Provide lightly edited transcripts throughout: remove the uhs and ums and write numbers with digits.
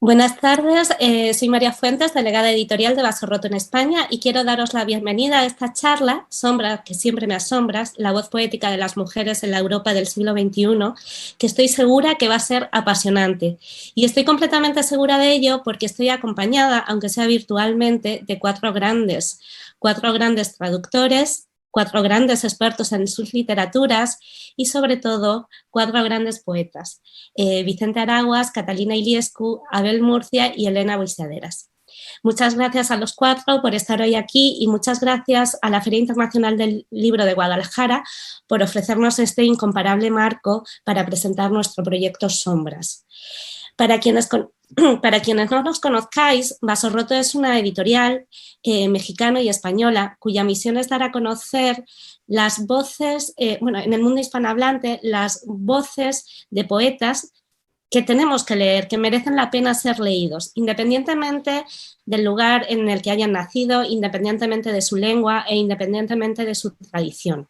Buenas tardes, soy María Fuentes, delegada editorial de Vaso Roto en España, y quiero daros la bienvenida a esta charla, Sombra, que siempre me asombras, la voz poética de las mujeres en la Europa del siglo XXI, que estoy segura que va a ser apasionante. Y estoy completamente segura de ello porque estoy acompañada, aunque sea virtualmente, de cuatro grandes traductores, cuatro grandes expertos en sus literaturas y, sobre todo, cuatro grandes poetas. Vicente Araguas, Catalina Iliescu, Abel Murcia y Elena Boixaderas. Muchas gracias a los cuatro por estar hoy aquí y muchas gracias a la Feria Internacional del Libro de Guadalajara por ofrecernos este incomparable marco para presentar nuestro proyecto Sombras. Para quienes no nos conozcáis, Vaso Roto es una editorial mexicana y española cuya misión es dar a conocer las voces, en el mundo hispanohablante, las voces de poetas que tenemos que leer, que merecen la pena ser leídos, independientemente del lugar en el que hayan nacido, independientemente de su lengua e independientemente de su tradición.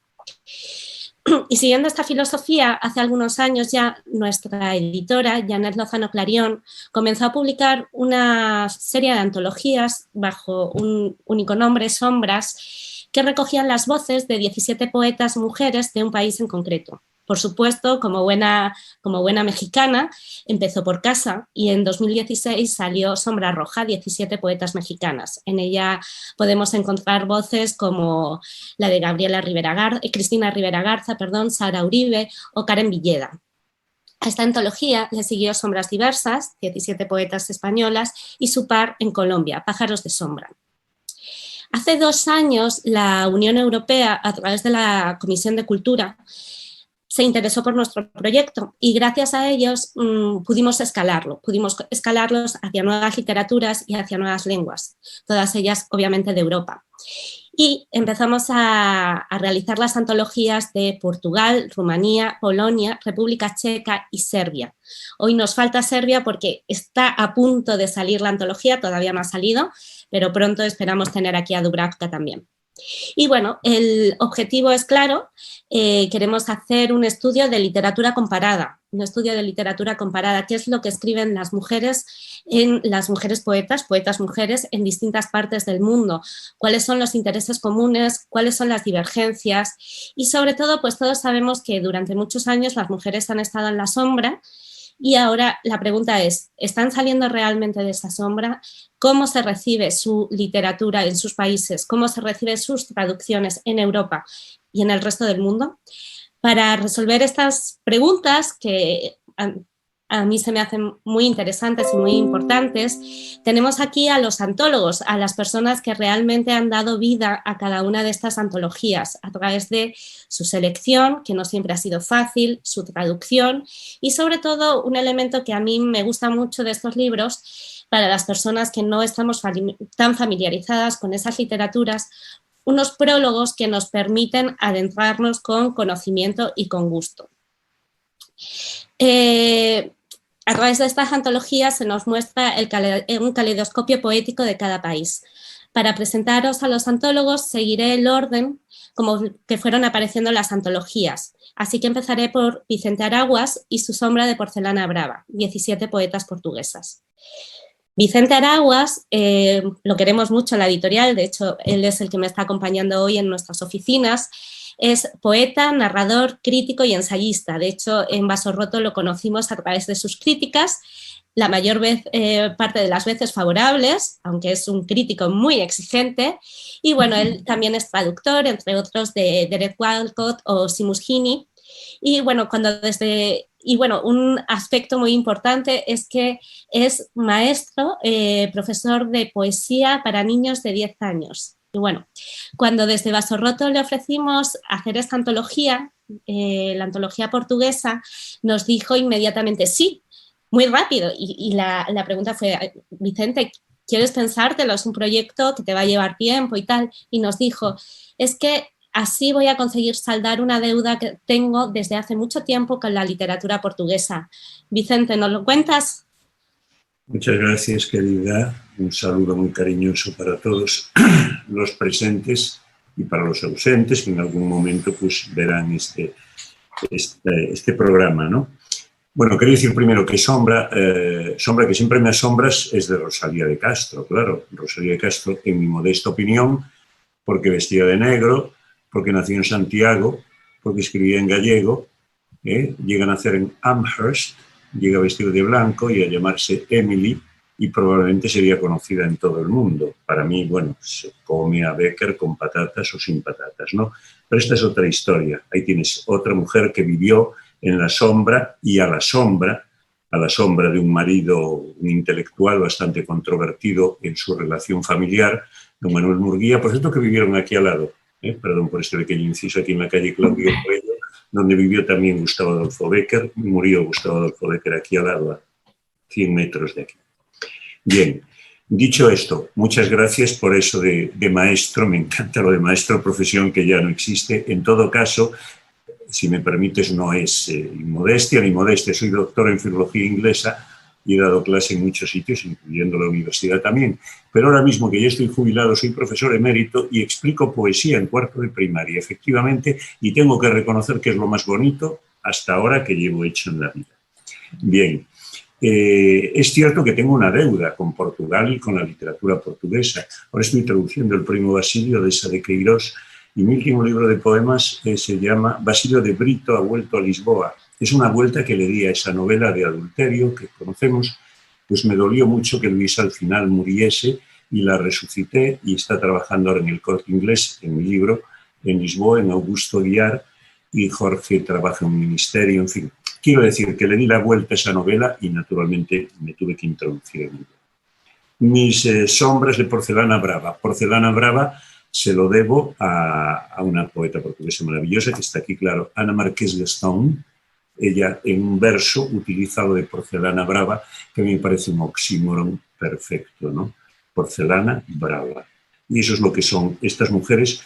Y siguiendo esta filosofía, hace algunos años ya nuestra editora, Janet Lozano Clarion, comenzó a publicar una serie de antologías bajo un único nombre, Sombras, que recogían las voces de 17 poetas mujeres de un país en concreto. Por supuesto, como buena mexicana, empezó por casa y en 2016 salió Sombra Roja, 17 poetas mexicanas. En ella podemos encontrar voces como la de Cristina Rivera Garza, Sara Uribe o Karen Villeda. A esta antología le siguió Sombras Diversas, 17 poetas españolas, y su par en Colombia, Pájaros de Sombra. Hace 2 años, la Unión Europea, a través de la Comisión de Cultura, se interesó por nuestro proyecto y gracias a ellos pudimos escalarlos hacia nuevas literaturas y hacia nuevas lenguas, todas ellas obviamente de Europa. Y empezamos a realizar las antologías de Portugal, Rumanía, Polonia, República Checa y Serbia. Hoy nos falta Serbia porque está a punto de salir la antología, todavía no ha salido, pero pronto esperamos tener aquí a Dubravka también. Y bueno, el objetivo es claro, queremos hacer un estudio de literatura comparada, qué es lo que escriben las mujeres poetas mujeres en distintas partes del mundo, cuáles son los intereses comunes, cuáles son las divergencias y sobre todo, pues todos sabemos que durante muchos años las mujeres han estado en la sombra. Y ahora la pregunta es, ¿están saliendo realmente de esa sombra? ¿Cómo se recibe su literatura en sus países? ¿Cómo se reciben sus traducciones en Europa y en el resto del mundo? Para resolver estas preguntas que a mí se me hacen muy interesantes y muy importantes, tenemos aquí a los antólogos, a las personas que realmente han dado vida a cada una de estas antologías a través de su selección, que no siempre ha sido fácil, su traducción y sobre todo un elemento que a mí me gusta mucho de estos libros para las personas que no estamos tan familiarizadas con esas literaturas, unos prólogos que nos permiten adentrarnos con conocimiento y con gusto. A través de estas antologías se nos muestra un caleidoscopio poético de cada país. Para presentaros a los antólogos seguiré el orden como que fueron apareciendo las antologías. Así que empezaré por Vicente Araguas y su Sombra de porcelana brava, 17 poetas portuguesas. Vicente Araguas, lo queremos mucho en la editorial, de hecho él es el que me está acompañando hoy en nuestras oficinas. Es poeta, narrador, crítico y ensayista. De hecho, en Vaso Roto lo conocimos a través de sus críticas, la mayor parte de las veces favorables, aunque es un crítico muy exigente. Y bueno, él también es traductor, entre otros, de Derek Walcott o Seamus Heaney. Y bueno, un aspecto muy importante es que es maestro, profesor de poesía para niños de 10 años. Y bueno, cuando desde Vaso Roto le ofrecimos hacer esta antología, la antología portuguesa, nos dijo inmediatamente sí, muy rápido. Y la pregunta fue, Vicente, ¿quieres pensártelo? Es un proyecto que te va a llevar tiempo y tal. Y nos dijo, es que así voy a conseguir saldar una deuda que tengo desde hace mucho tiempo con la literatura portuguesa. Vicente, ¿nos lo cuentas? Muchas gracias, querida. Un saludo muy cariñoso para todos los presentes y para los ausentes que en algún momento pues verán este programa, ¿no? Bueno, quería decir primero que Sombra, Sombra que siempre me asombras, es de Rosalía de Castro, claro. Rosalía de Castro, en mi modesta opinión, porque vestía de negro, porque nació en Santiago, porque escribía en gallego, llega a nacer en Amherst, llega vestido de blanco y a llamarse Emily, y probablemente sería conocida en todo el mundo. Para mí, bueno, se come a Becker con patatas o sin patatas, ¿no? Pero esta es otra historia. Ahí tienes otra mujer que vivió en la sombra y a la sombra de un marido, un intelectual bastante controvertido en su relación familiar, don Manuel Murguía, por cierto que vivieron aquí al lado, perdón por este pequeño inciso, aquí en la calle Claudio Coelho, donde vivió también Gustavo Adolfo Bécquer, murió Gustavo Adolfo Bécquer aquí al lado, a 100 metros de aquí. Bien, dicho esto, muchas gracias por eso de maestro, me encanta lo de maestro, profesión que ya no existe. En todo caso, si me permites, no es inmodestia ni modestia, soy doctor en filología inglesa y he dado clase en muchos sitios, incluyendo la universidad también. Pero ahora mismo que ya estoy jubilado, soy profesor emérito y explico poesía en cuarto de primaria, efectivamente, y tengo que reconocer que es lo más bonito hasta ahora que llevo hecho en la vida. Bien. Es cierto que tengo una deuda con Portugal y con la literatura portuguesa. Ahora estoy traduciendo El Primo Basilio de Sá de Queiroz y mi último libro de poemas se llama Basilio de Brito ha vuelto a Lisboa. Es una vuelta que le di a esa novela de adulterio que conocemos, pues me dolió mucho que Luisa al final muriese y la resucité y está trabajando ahora en el Corte Inglés, en mi libro, en Lisboa, en Augusto Guiar, y Jorge trabaja en un ministerio, en fin. Quiero decir que le di la vuelta a esa novela y naturalmente me tuve que introducir en ella. Mis sombras de Porcelana Brava. Porcelana Brava se lo debo a una poeta portuguesa maravillosa que está aquí, claro, Ana Marqués Gastón. Ella en un verso utiliza lo de Porcelana Brava, que a mí me parece un oxímoron perfecto, ¿no? Porcelana Brava. Y eso es lo que son estas mujeres,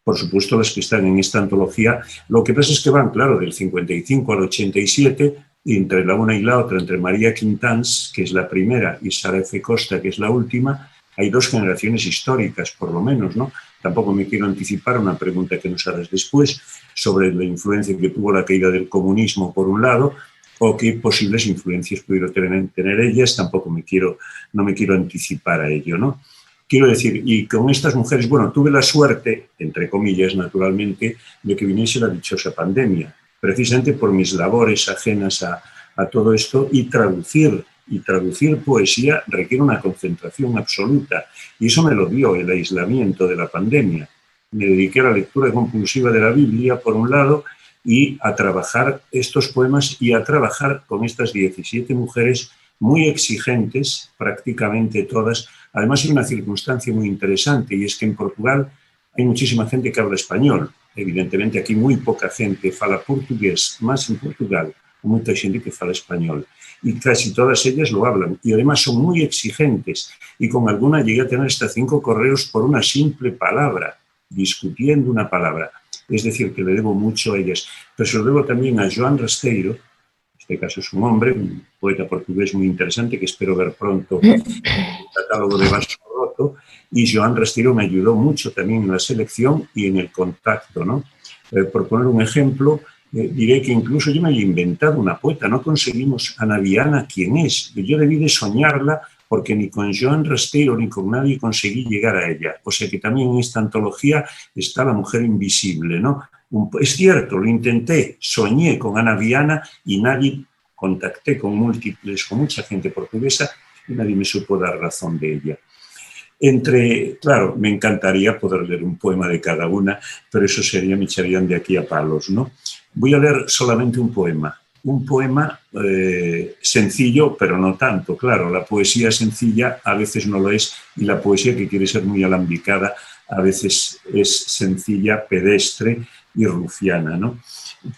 por supuesto, las que están en esta antología. Lo que pasa es que van, claro, del 55 al 87, y entre la una y la otra, entre María Quintans, que es la primera, y Sara F. Costa, que es la última, hay 2 generaciones históricas, por lo menos, ¿no? Tampoco me quiero anticipar una pregunta que nos harás después sobre la influencia que tuvo la caída del comunismo, por un lado, o qué posibles influencias pudieron tener ellas. Tampoco no me quiero anticipar a ello, ¿no? Quiero decir, y con estas mujeres, bueno, tuve la suerte, entre comillas, naturalmente, de que viniese la dichosa pandemia, precisamente por mis labores ajenas a todo esto, y traducir poesía requiere una concentración absoluta, y eso me lo dio el aislamiento de la pandemia. Me dediqué a la lectura compulsiva de la Biblia, por un lado, y a trabajar estos poemas y a trabajar con estas 17 mujeres muy exigentes, prácticamente todas. Además, hay una circunstancia muy interesante, y es que en Portugal hay muchísima gente que habla español. Evidentemente, aquí muy poca gente fala portugués, más en Portugal, mucha gente que fala español. Y casi todas ellas lo hablan. Y además son muy exigentes. Y con alguna llegué a tener hasta 5 correos por una simple palabra, discutiendo una palabra. Es decir, que le debo mucho a ellas. Pero se lo debo también a Joan Rasteiro. En este caso es un hombre, un poeta portugués muy interesante que espero ver pronto en el catálogo de Vaso Roto, y Joan Rasteiro me ayudó mucho también en la selección y en el contacto, ¿no? Por poner un ejemplo, diré que incluso yo me había inventado una poeta, no conseguimos Ana Viana quién es, yo debí de soñarla porque ni con Joan Rasteiro ni con nadie conseguí llegar a ella. O sea que también en esta antología está la mujer invisible, ¿no? Es cierto, lo intenté, soñé con Ana Viana y nadie, contacté con mucha gente portuguesa y nadie me supo dar razón de ella. Claro, me encantaría poder leer un poema de cada una, pero eso me echarían de aquí a palos, ¿no? Voy a leer solamente un poema sencillo, pero no tanto. Claro, la poesía sencilla a veces no lo es, y la poesía que quiere ser muy alambicada a veces es sencilla, pedestre y rufiana, ¿no?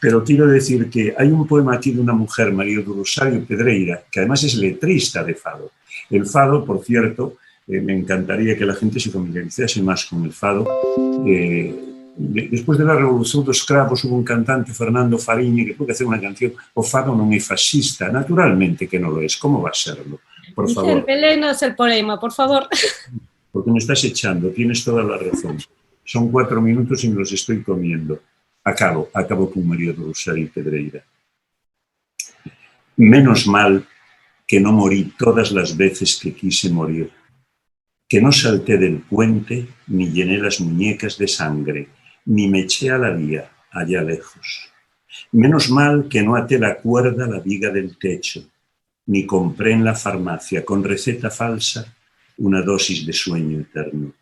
Pero quiero decir que hay un poema aquí de una mujer, María do Rosario Pedreira, que además es letrista de fado. El fado, por cierto, me encantaría que la gente se familiarizase más con el fado. Después de la Revolución dos Cravos hubo un cantante, Fernando Fariña, que tuvo que hacer una canción, o fado non é fascista. Naturalmente que no lo es. ¿Cómo va a serlo? Por favor. Vicente, léenos el poema, por favor. Porque me estás echando, tienes toda la razón. Son 4 minutos y me los estoy comiendo. Acabo con María do Rosario Pedreira. Menos mal que no morí todas las veces que quise morir, que no salté del puente, ni llené las muñecas de sangre, ni me eché a la vía, allá lejos. Menos mal que no até la cuerda a la viga del techo, ni compré en la farmacia, con receta falsa, una dosis de sueño eterno.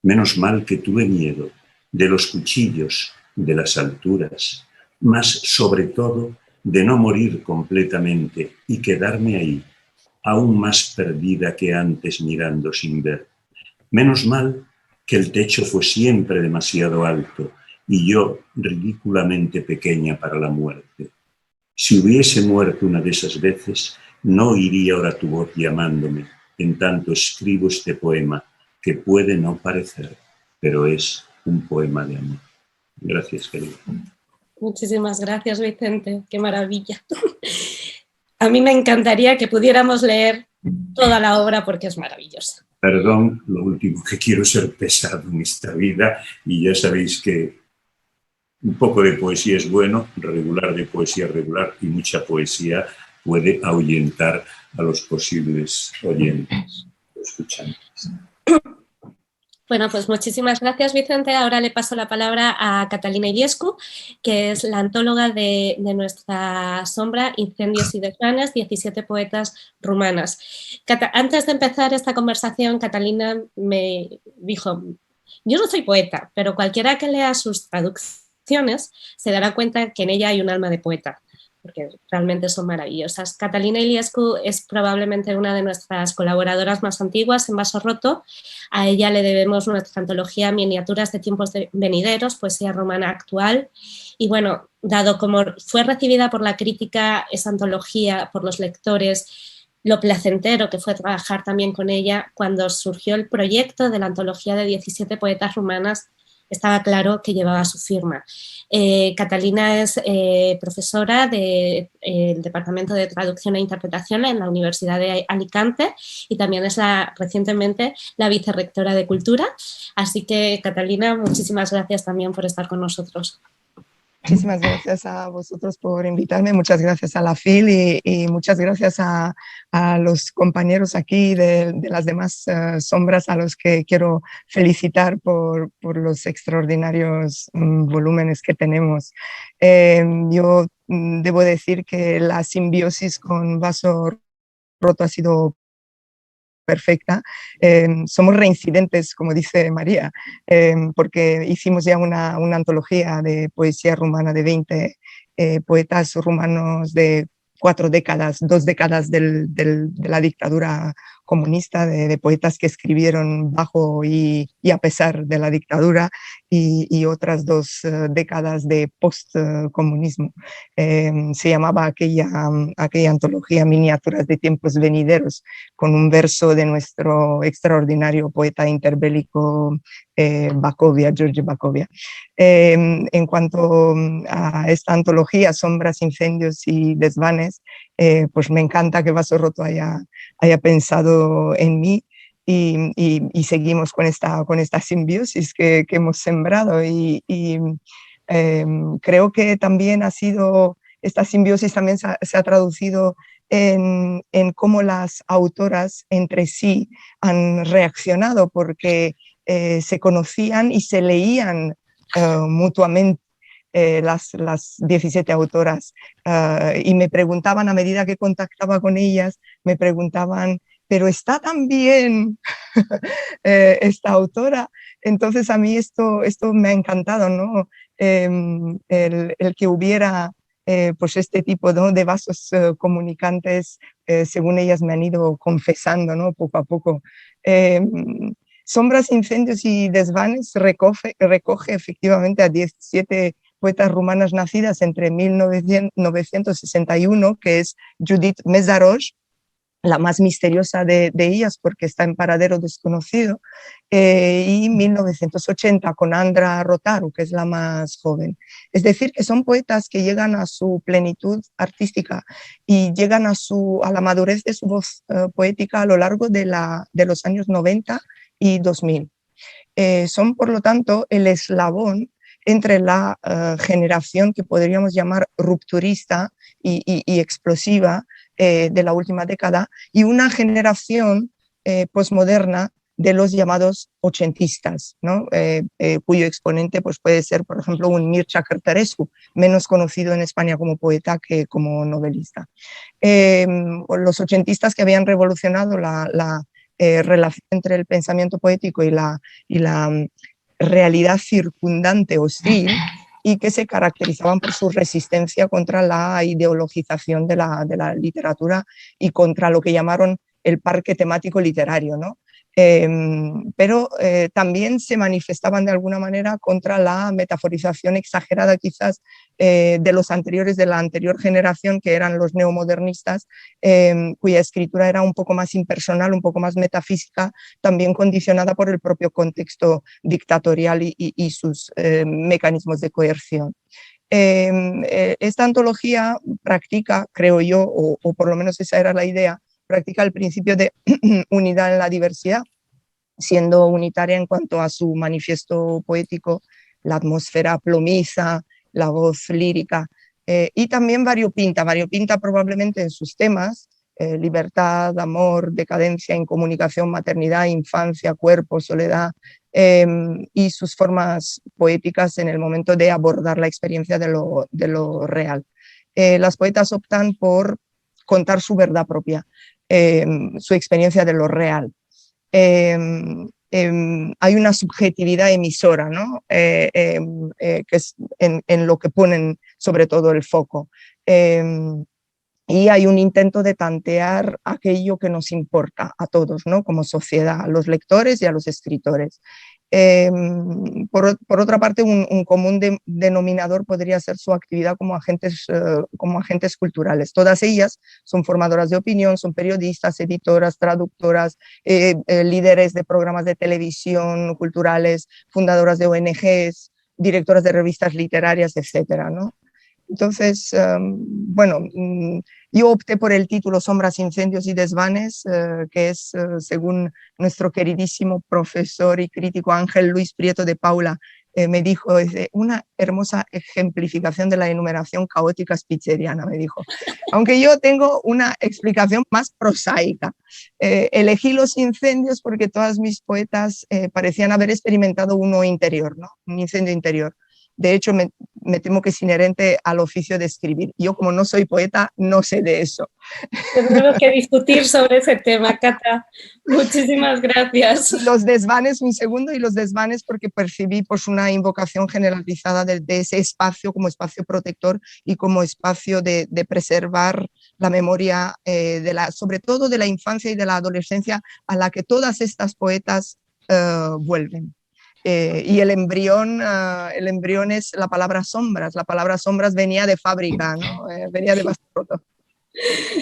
Menos mal que tuve miedo de los cuchillos, de las alturas, mas sobre todo de no morir completamente y quedarme ahí, aún más perdida que antes mirando sin ver. Menos mal que el techo fue siempre demasiado alto y yo ridículamente pequeña para la muerte. Si hubiese muerto una de esas veces, no oiría ahora tu voz llamándome, en tanto escribo este poema, que puede no parecer, pero es un poema de amor. Gracias, querido. Muchísimas gracias, Vicente. Qué maravilla. A mí me encantaría que pudiéramos leer toda la obra porque es maravillosa. Perdón, lo último que quiero es ser pesado en esta vida y ya sabéis que un poco de poesía es bueno, regular de poesía regular y mucha poesía puede ahuyentar a los posibles oyentes, escuchantes. Bueno, pues muchísimas gracias, Vicente. Ahora le paso la palabra a Catalina Iliescu, que es la antóloga de nuestra sombra, Incendios y Desmanes, 17 poetas rumanas. Antes de empezar esta conversación, Catalina me dijo, yo no soy poeta, pero cualquiera que lea sus traducciones se dará cuenta que en ella hay un alma de poeta, porque realmente son maravillosas. Catalina Iliescu es probablemente una de nuestras colaboradoras más antiguas en Vaso Roto. A ella le debemos nuestra antología Miniaturas de tiempos venideros, poesía romana actual. Y bueno, dado como fue recibida por la crítica esa antología, por los lectores, lo placentero que fue trabajar también con ella, cuando surgió el proyecto de la antología de 17 poetas rumanas, estaba claro que llevaba su firma. Catalina es profesora del Departamento de Traducción e Interpretación en la Universidad de Alicante y también es recientemente la vicerrectora de Cultura. Así que, Catalina, muchísimas gracias también por estar con nosotros. Muchísimas gracias a vosotros por invitarme, muchas gracias a la FIL y muchas gracias a los compañeros aquí de las demás sombras a los que quiero felicitar por los extraordinarios volúmenes que tenemos. Yo debo decir que la simbiosis con Vaso Roto ha sido perfecta. Somos reincidentes, como dice María, porque hicimos ya una antología de poesía rumana de 20 poetas rumanos de 4 décadas, 2 décadas de la dictadura comunista, de poetas que escribieron bajo y a pesar de la dictadura, y otras 2 décadas de postcomunismo. Se llamaba aquella antología Miniaturas de tiempos venideros, con un verso de nuestro extraordinario poeta interbélico Bacovia, George Bacovia. En cuanto a esta antología, Sombras, Incendios y Desvanes, pues me encanta que Vaso Roto haya pensado en mí y seguimos con esta simbiosis que hemos sembrado y creo que también esta simbiosis también se ha traducido en cómo las autoras entre sí han reaccionado, porque se conocían y se leían mutuamente las 17 autoras y me preguntaban, a medida que contactaba con ellas, me preguntaban, pero está también esta autora. Entonces a mí esto me ha encantado, ¿no? El que hubiera pues este tipo, ¿no?, de vasos comunicantes, según ellas me han ido confesando, ¿no?, poco a poco. Sombras, Incendios y Desvanes recoge efectivamente a 17 poetas rumanas nacidas entre 1961, que es Judith Mészáros, la más misteriosa de ellas porque está en paradero desconocido, y 1980 con Andra Rotaru, que es la más joven. Es decir, que son poetas que llegan a su plenitud artística y llegan a la madurez de su voz poética a lo largo de los años 90 y 2000. Son, por lo tanto, el eslabón entre la generación que podríamos llamar rupturista y explosiva de la última década y una generación posmoderna de los llamados ochentistas, ¿no? Cuyo exponente pues, puede ser, por ejemplo, un Mircea Cărtărescu, menos conocido en España como poeta que como novelista. Los ochentistas que habían revolucionado la relación entre el pensamiento poético y la realidad circundante hostil y que se caracterizaban por su resistencia contra la ideologización de la literatura y contra lo que llamaron el parque temático literario, ¿no? Pero también se manifestaban de alguna manera contra la metaforización exagerada quizás de los anteriores, de la anterior generación, que eran los neomodernistas, cuya escritura era un poco más impersonal, un poco más metafísica, también condicionada por el propio contexto dictatorial y sus mecanismos de coerción. Esta antología practica, creo yo, o por lo menos esa era la idea, practica el principio de unidad en la diversidad, siendo unitaria en cuanto a su manifiesto poético, la atmósfera plomiza, la voz lírica, y también variopinta probablemente en sus temas, libertad, amor, decadencia, incomunicación, maternidad, infancia, cuerpo, soledad, y sus formas poéticas en el momento de abordar la experiencia de lo real. Las poetas optan por contar su verdad propia, su experiencia de lo real. Hay una subjetividad emisora, ¿no? Que es en lo que ponen sobre todo el foco. Y hay un intento de tantear aquello que nos importa a todos, ¿no? Como sociedad, a los lectores y a los escritores. Por otra parte, un común denominador podría ser su actividad como agentes culturales. Todas ellas son formadoras de opinión, son periodistas, editoras, traductoras, líderes de programas de televisión culturales, fundadoras de ONGs, directoras de revistas literarias, etcétera, ¿no? Entonces, bueno, yo opté por el título Sombras, Incendios y Desvanes, que es, según nuestro queridísimo profesor y crítico Ángel Luis Prieto de Paula, me dijo, es una hermosa ejemplificación de la enumeración caótica spitzeriana, me dijo. Aunque yo tengo una explicación más prosaica. Elegí los incendios porque todas mis poetas parecían haber experimentado uno interior, ¿no? Un incendio interior. De hecho, me temo que es inherente al oficio de escribir. Yo, como no soy poeta, no sé de eso. Tendremos que discutir sobre ese tema, Cata. Muchísimas gracias. Los desvanes, un segundo, y los desvanes porque percibí pues, una invocación generalizada de ese espacio como espacio protector y como espacio de preservar la memoria, sobre todo de la infancia y de la adolescencia, a la que todas estas poetas vuelven. Y el embrión es la palabra sombras. La palabra sombras venía de fábrica, ¿no? Venía de Bastroto.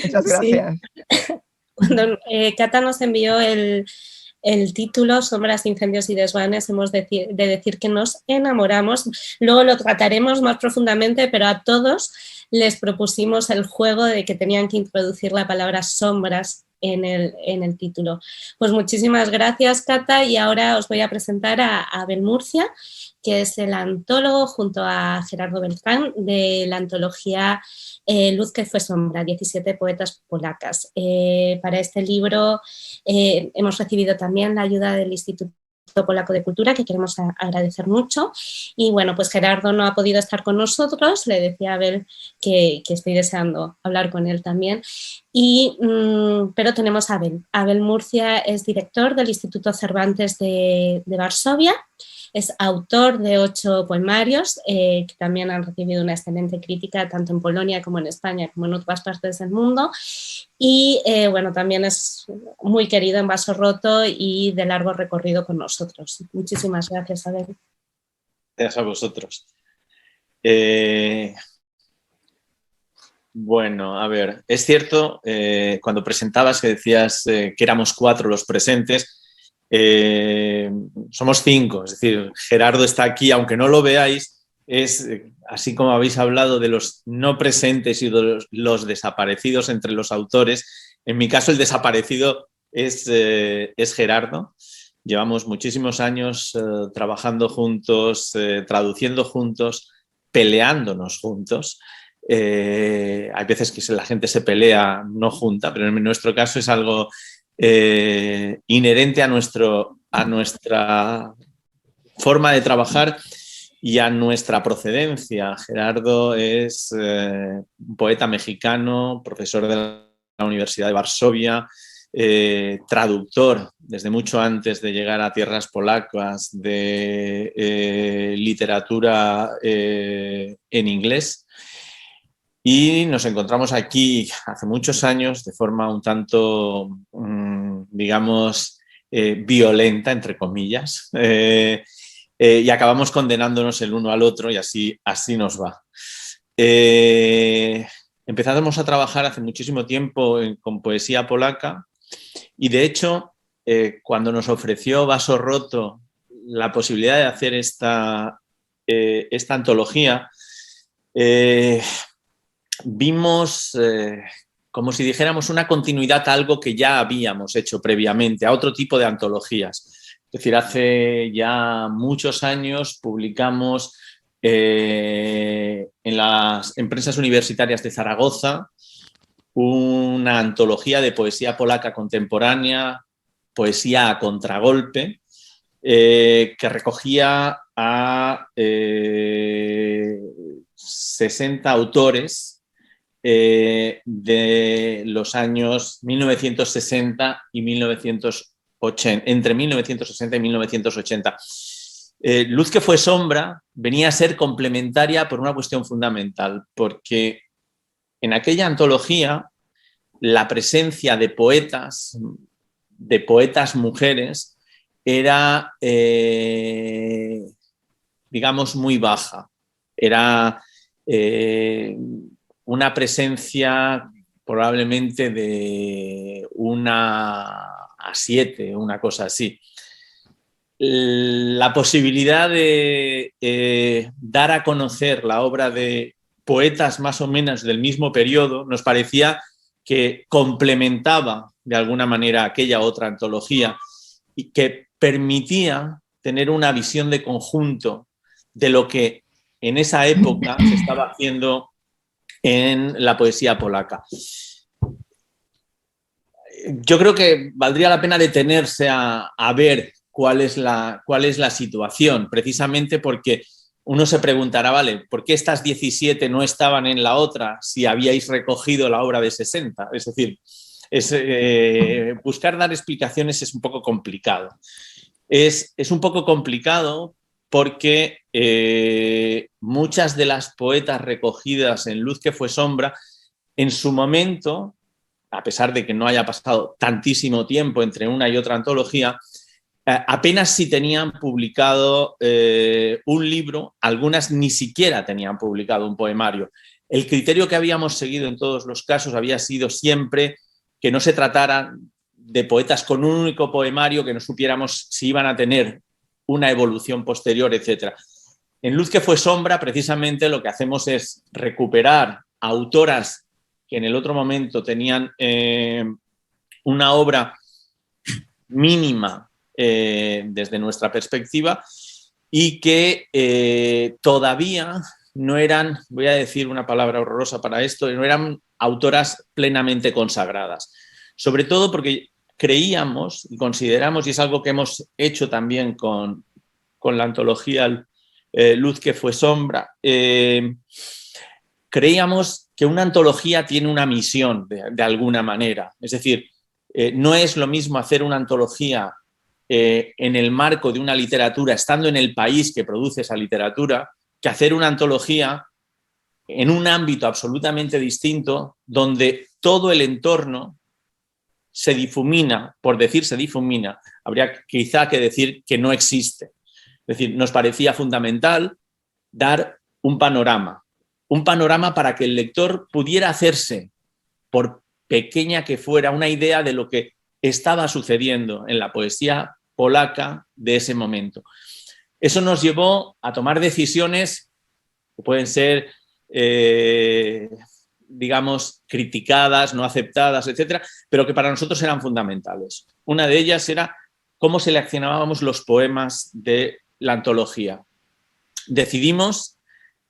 Muchas gracias. Sí. Cuando Cata nos envió el título Sombras, Incendios y Desvanes, hemos de decir que nos enamoramos. Luego lo trataremos más profundamente, pero a todos les propusimos el juego de que tenían que introducir la palabra sombras en el título. Pues muchísimas gracias, Cata, y ahora os voy a presentar a Abel Murcia, que es el antólogo junto a Gerardo Beltrán de la antología Luz que fue sombra, 17 poetas polacas. Para este libro hemos recibido también la ayuda del Instituto Polaco de Cultura, que queremos agradecer mucho. Y bueno, pues Gerardo no ha podido estar con nosotros, le decía a Abel que estoy deseando hablar con él también. Pero tenemos a Abel. Abel Murcia es director del Instituto Cervantes de Varsovia, es autor de 8 poemarios que también han recibido una excelente crítica tanto en Polonia como en España como en otras partes del mundo. Y bueno, también es muy querido en Vaso Roto y de largo recorrido con nosotros. Muchísimas gracias, Abel. Gracias a vosotros. Bueno, a ver, es cierto, cuando presentabas que decías que éramos 4 los presentes, somos 5, es decir, Gerardo está aquí, aunque no lo veáis, es así como habéis hablado de los no presentes y de los desaparecidos entre los autores. En mi caso, el desaparecido es Gerardo. llevamos muchísimos años trabajando juntos, traduciendo juntos, peleándonos juntos. Hay veces que la gente se pelea no junta, pero en nuestro caso es algo inherente a nuestra forma de trabajar y a nuestra procedencia. Gerardo es un poeta mexicano, profesor de la Universidad de Varsovia, traductor desde mucho antes de llegar a tierras polacas de literatura en inglés. Y nos encontramos aquí hace muchos años de forma un tanto, digamos, violenta, entre comillas, y acabamos condenándonos el uno al otro y así nos va. Empezamos a trabajar hace muchísimo tiempo con poesía polaca y, de hecho, cuando nos ofreció Vaso Roto la posibilidad de hacer esta antología, vimos como si dijéramos una continuidad a algo que ya habíamos hecho previamente, a otro tipo de antologías. Es decir, hace ya muchos años publicamos en las empresas universitarias de Zaragoza una antología de poesía polaca contemporánea, poesía a contragolpe, que recogía a 60 autores de los años 1960 y 1980, entre 1960 y 1980. Luz que fue sombra venía a ser complementaria por una cuestión fundamental, porque en aquella antología la presencia de poetas mujeres era, digamos, muy baja. Era una presencia probablemente de 1:7, una cosa así. La posibilidad de dar a conocer la obra de poetas más o menos del mismo periodo nos parecía que complementaba de alguna manera aquella otra antología y que permitía tener una visión de conjunto de lo que en esa época se estaba haciendo en la poesía polaca. Yo creo que valdría la pena detenerse a ver cuál es la situación, precisamente porque uno se preguntará, vale, ¿por qué estas 17 no estaban en la otra si habíais recogido la obra de 60? Es decir, buscar dar explicaciones es un poco complicado. Es un poco complicado porque muchas de las poetas recogidas en Luz que fue sombra, en su momento, a pesar de que no haya pasado tantísimo tiempo entre una y otra antología, apenas si tenían publicado un libro, algunas ni siquiera tenían publicado un poemario. El criterio que habíamos seguido en todos los casos había sido siempre que no se tratara de poetas con un único poemario, que no supiéramos si iban a tener una evolución posterior, etc. En Luz que fue sombra, precisamente lo que hacemos es recuperar autoras que en el otro momento tenían una obra mínima desde nuestra perspectiva y que todavía no eran, voy a decir una palabra horrorosa para esto, no eran autoras plenamente consagradas. Sobre todo porque creíamos y consideramos, y es algo que hemos hecho también con la antología Luz que fue sombra, creíamos que una antología tiene una misión de alguna manera. Es decir, no es lo mismo hacer una antología en el marco de una literatura, estando en el país que produce esa literatura, que hacer una antología en un ámbito absolutamente distinto, donde todo el entorno se difumina, por decir se difumina, habría quizá que decir que no existe. Es decir, nos parecía fundamental dar un panorama para que el lector pudiera hacerse, por pequeña que fuera, una idea de lo que estaba sucediendo en la poesía polaca de ese momento. Eso nos llevó a tomar decisiones que pueden ser, digamos, criticadas, no aceptadas, etcétera, pero que para nosotros eran fundamentales. Una de ellas era cómo seleccionábamos los poemas de la antología. Decidimos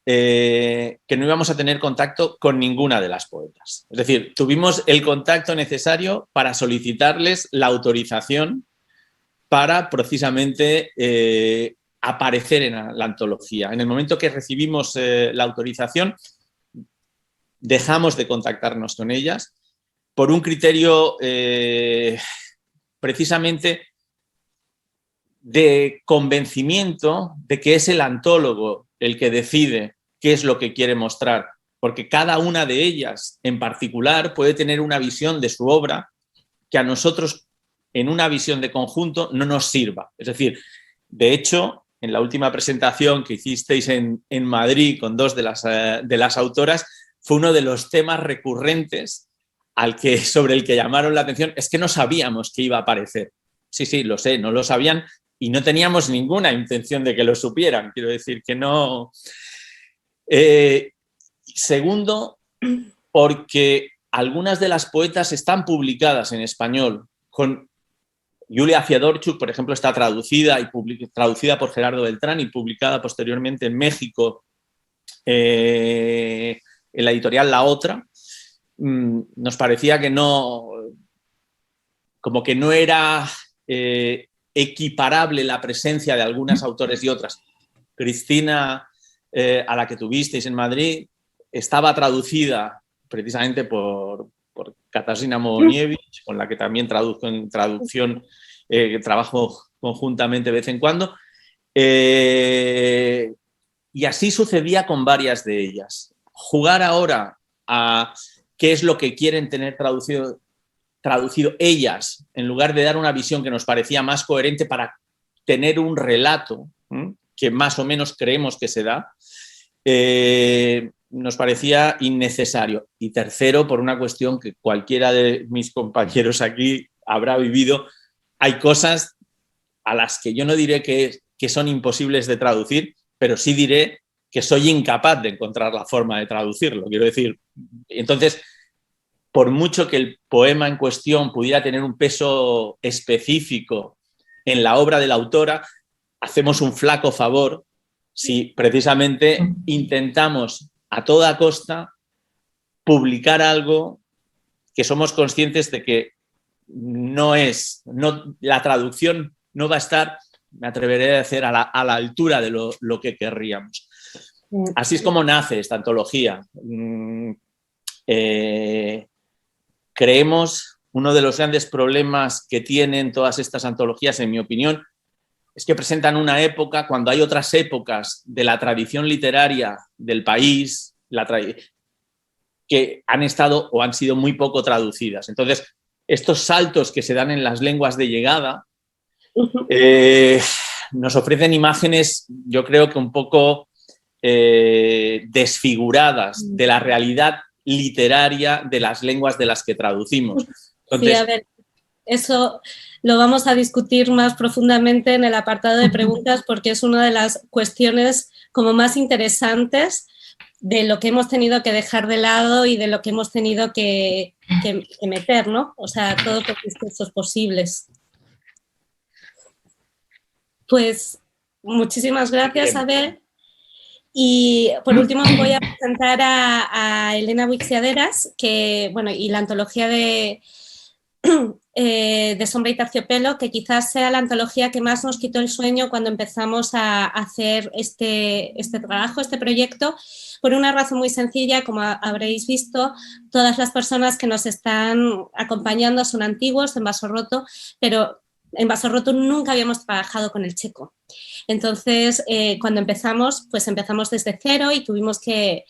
que no íbamos a tener contacto con ninguna de las poetas. Es decir, tuvimos el contacto necesario para solicitarles la autorización para precisamente aparecer en la antología. En el momento que recibimos la autorización, dejamos de contactarnos con ellas por un criterio precisamente de convencimiento de que es el antólogo el que decide qué es lo que quiere mostrar, porque cada una de ellas en particular puede tener una visión de su obra que a nosotros en una visión de conjunto no nos sirva. Es decir, de hecho, en la última presentación que hicisteis en Madrid con dos de las autoras, fue uno de los temas recurrentes sobre el que llamaron la atención. Es que no sabíamos que iba a aparecer. Sí, lo sé, no lo sabían y no teníamos ninguna intención de que lo supieran. Quiero decir que no... Segundo, porque algunas de las poetas están publicadas en español. Con Julia Fiedorchuk, por ejemplo, está traducida por Gerardo Beltrán y publicada posteriormente en México en la editorial La Otra. Nos parecía que no... como que no era equiparable la presencia de algunas autores y otras. Cristina, a la que tuvisteis en Madrid, estaba traducida precisamente por Katarzyna Mowoniewicz, con la que también traduzco en traducción, trabajo conjuntamente de vez en cuando. Y así sucedía con varias de ellas. Jugar ahora a qué es lo que quieren tener traducido ellas, en lugar de dar una visión que nos parecía más coherente para tener un relato que más o menos creemos que se da, nos parecía innecesario. Y tercero, por una cuestión que cualquiera de mis compañeros aquí habrá vivido, hay cosas a las que yo no diré que son imposibles de traducir, pero sí diré que soy incapaz de encontrar la forma de traducirlo. Quiero decir, entonces, por mucho que el poema en cuestión pudiera tener un peso específico en la obra de la autora, hacemos un flaco favor si precisamente intentamos a toda costa publicar algo que somos conscientes de que la traducción no va a estar, me atreveré a decir, a la altura de lo que querríamos. Así es como nace esta antología. Creemos, uno de los grandes problemas que tienen todas estas antologías, en mi opinión, es que presentan una época cuando hay otras épocas de la tradición literaria del país que han estado o han sido muy poco traducidas. Entonces, estos saltos que se dan en las lenguas de llegada nos ofrecen imágenes, yo creo que un poco desfiguradas de la realidad literaria de las lenguas de las que traducimos. Entonces, sí, a ver, eso lo vamos a discutir más profundamente en el apartado de preguntas porque es una de las cuestiones como más interesantes de lo que hemos tenido que dejar de lado y de lo que hemos tenido que meter, ¿no? O sea, todos los discursos posibles. Pues muchísimas gracias, Abel. Y por último voy a presentar a Elena Buixiaderas, que, bueno, y la antología de Sombra y Terciopelo, que quizás sea la antología que más nos quitó el sueño cuando empezamos a hacer este trabajo, este proyecto, por una razón muy sencilla. Como habréis visto, todas las personas que nos están acompañando son antiguos en Vaso Roto, pero en Vaso Roto nunca habíamos trabajado con el checo. Entonces, cuando empezamos, pues empezamos desde cero y tuvimos que...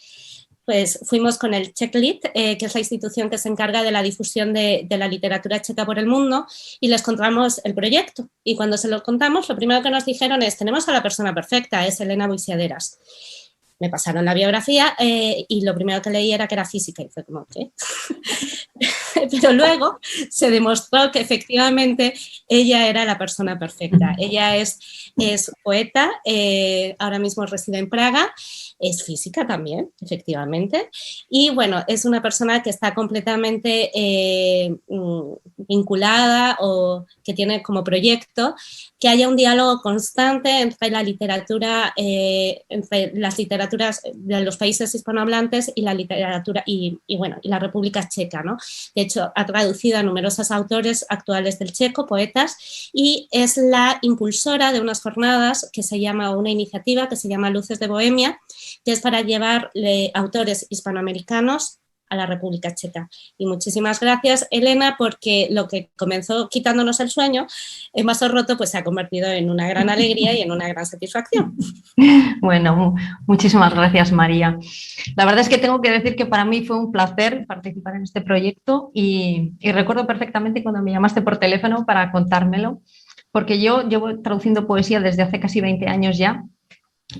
Pues fuimos con el Czechlit, que es la institución que se encarga de la difusión de la literatura checa por el mundo, y les contamos el proyecto. Y cuando se lo contamos, lo primero que nos dijeron es: tenemos a la persona perfecta, es Elena Buixiaderas. Me pasaron la biografía y lo primero que leí era que era física y fue como, ¿qué? pero luego se demostró que efectivamente ella era la persona perfecta. Ella es poeta, ahora mismo reside en Praga, es física también, efectivamente, y bueno, es una persona que está completamente vinculada o que tiene como proyecto que haya un diálogo constante entre la literatura, entre las literaturas de los países hispanohablantes y la literatura y la República Checa, ¿no? De hecho, ha traducido a numerosos autores actuales del checo, poetas, y es la impulsora de unas jornadas que se llama, una iniciativa que se llama Luces de Bohemia, que es para llevar autores hispanoamericanos a la República Checa. Y muchísimas gracias, Elena, porque lo que comenzó quitándonos el sueño, en vaso roto, pues se ha convertido en una gran alegría y en una gran satisfacción. Bueno, muchísimas gracias, María. La verdad es que tengo que decir que para mí fue un placer participar en este proyecto y recuerdo perfectamente cuando me llamaste por teléfono para contármelo, porque yo llevo traduciendo poesía desde hace casi 20 años ya.